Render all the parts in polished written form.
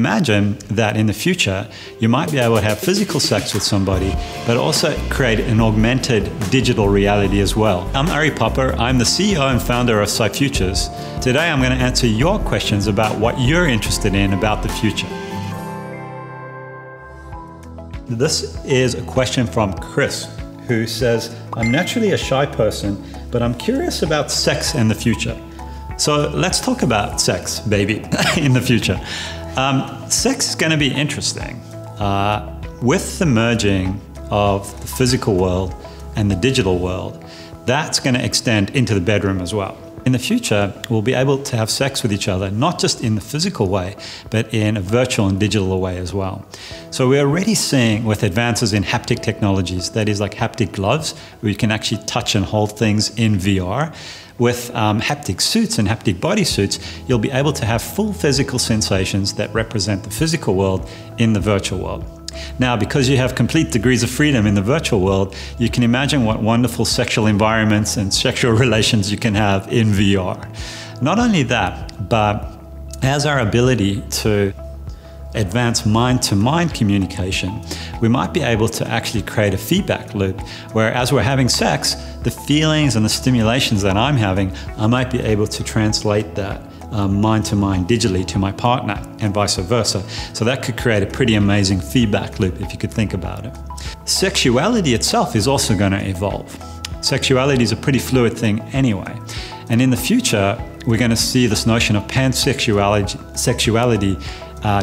imagine that in the future, you might be able to have physical sex with somebody, but also create an augmented digital reality as well. I'm Ari Popper. I'm the CEO and founder of Futures. Today, I'm going to answer your questions about what you're interested in about the future. This is a question from Chris, who says, I'm naturally a shy person, but I'm curious about sex in the future. So let's talk about sex, baby, in the future. Sex is going to be interesting. With the merging of the physical world and the digital world, that's going to extend into the bedroom as well. In the future, we'll be able to have sex with each other, not just in the physical way, but in a virtual and digital way as well. So we're already seeing with advances in haptic technologies, that is like haptic gloves, where you can actually touch and hold things in VR. With haptic suits and haptic bodysuits, you'll be able to have full physical sensations that represent the physical world in the virtual world. Now, because you have complete degrees of freedom in the virtual world, you can imagine what wonderful sexual environments and sexual relations you can have in VR. Not only that, but as our ability to advance mind-to-mind communication, we might be able to actually create a feedback loop where as we're having sex, the feelings and the stimulations that I'm having, I might be able to translate that mind-to-mind digitally to my partner and vice versa. So that could create a pretty amazing feedback loop if you could think about it. Sexuality itself is also going to evolve. Sexuality is a pretty fluid thing anyway. And in the future, we're going to see this notion of pansexuality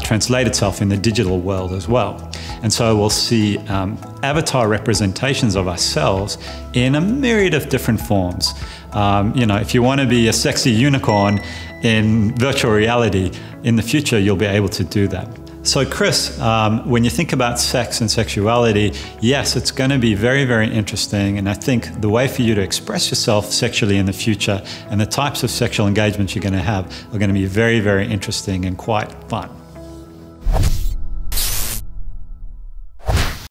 translate itself in the digital world as well. And so we'll see avatar representations of ourselves in a myriad of different forms. If you want to be a sexy unicorn in virtual reality, in the future, you'll be able to do that. So Chris, when you think about sex and sexuality, yes, it's going to be very, very interesting. And I think the way for you to express yourself sexually in the future and the types of sexual engagements you're going to have are going to be very, very interesting and quite fun.